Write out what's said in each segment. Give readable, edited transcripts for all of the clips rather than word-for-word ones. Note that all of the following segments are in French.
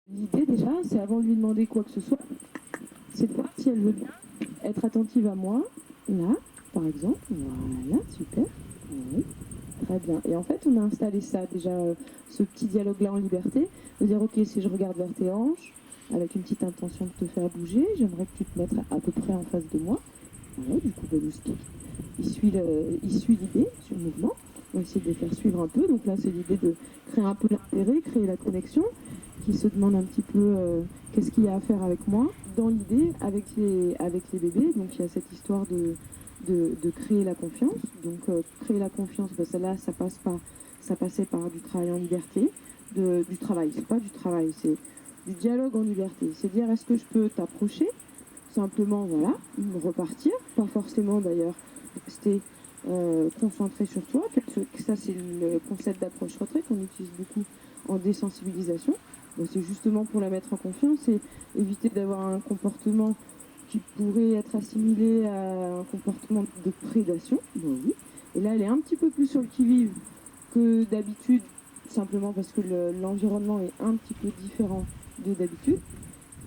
L'idée déjà, c'est avant de lui demander quoi que ce soit, c'est de voir si elle veut bien être attentive à moi, là, par exemple. Voilà, super. Oui, très bien. Et en fait, on a installé ça déjà, ce petit dialogue-là en liberté, de dire, ok, si je regarde vers tes hanches, avec une petite intention de te faire bouger, j'aimerais que tu te mettes à peu près en face de moi. Voilà, du coup, Beloustic, il suit l'idée sur le mouvement. On va essayer de les faire suivre un peu. Donc là, c'est l'idée de créer un peu l'intérêt, créer la connexion, qui se demande un petit peu qu'est-ce qu'il y a à faire avec moi. Dans l'idée, avec les bébés, donc il y a cette histoire de créer la confiance. Donc créer la confiance, ben, celle-là, ça passait par du travail en liberté, du travail. C'est pas du travail, c'est du dialogue en liberté. C'est dire est-ce que je peux t'approcher simplement, voilà, repartir, pas forcément d'ailleurs rester concentré sur toi. Ça, c'est le concept d'approche-retrait qu'on utilise beaucoup en désensibilisation. Bon, c'est justement pour la mettre en confiance et éviter d'avoir un comportement qui pourrait être assimilé à un comportement de prédation. Bon, oui. Et là, elle est un petit peu plus sur le qui-vive que d'habitude, simplement parce que l'environnement est un petit peu différent de d'habitude.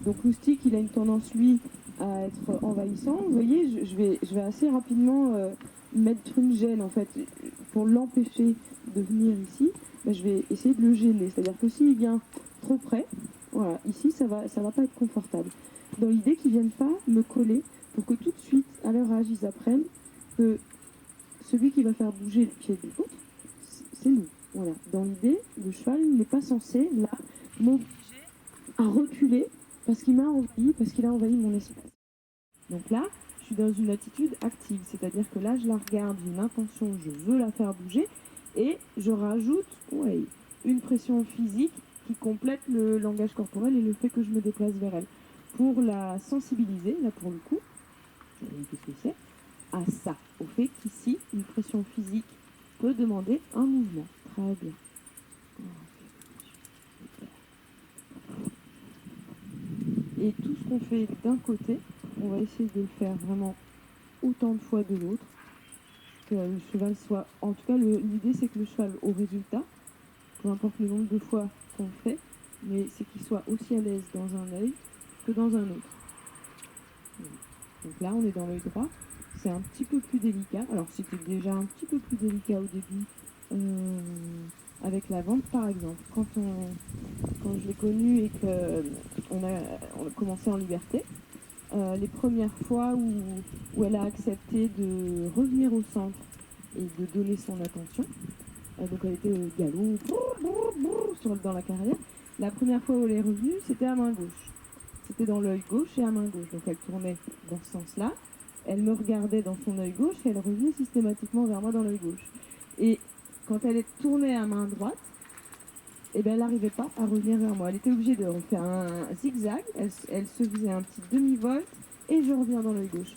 Donc Loustic, il a une tendance, lui, à être envahissant. Vous voyez, je vais assez rapidement mettre une gêne, en fait. Pour l'empêcher de venir ici, ben, je vais essayer de le gêner. C'est-à-dire que s'il vient trop près, voilà, ici, ça va pas être confortable. Dans l'idée qu'ils ne viennent pas me coller pour que tout de suite, à leur âge, ils apprennent que celui qui va faire bouger le pied de l'autre, c'est nous. Voilà. Dans l'idée, le cheval n'est pas censé, là, m'obliger à reculer parce qu'il m'a envahi, parce qu'il a envahi mon espace. Donc là, je suis dans une attitude active, c'est-à-dire que là, je la regarde, j'ai une intention, je veux la faire bouger, et je rajoute une pression physique qui complète le langage corporel et le fait que je me déplace vers elle. Pour la sensibiliser, là pour le coup, qu'est-ce que c'est à ça, au fait qu'ici, une pression physique peut demander un mouvement. Très bien. Et tout ce qu'on fait d'un côté, on va essayer de le faire vraiment autant de fois de l'autre, que le cheval soit... En tout cas, l'idée c'est que le cheval, au résultat, peu importe le nombre de fois qu'on le fait, mais c'est qu'il soit aussi à l'aise dans un œil que dans un autre. Donc là, on est dans l'œil droit. C'est un petit peu plus délicat. Alors, c'était déjà un petit peu plus délicat au début avec la vente, par exemple. Quand je l'ai connue et qu'on on a commencé en liberté, les premières fois où elle a accepté de revenir au centre et de donner son attention, donc elle était au galop, dans la carrière. La première fois où elle est revenue, c'était à main gauche. C'était dans l'œil gauche et à main gauche. Donc elle tournait dans ce sens-là. Elle me regardait dans son œil gauche et elle revenait systématiquement vers moi dans l'œil gauche. Et quand elle est tournée à main droite, eh ben, elle n'arrivait pas à revenir vers moi. Elle était obligée de refaire un zigzag. Elle se faisait un petit demi-volte et je reviens dans l'œil gauche.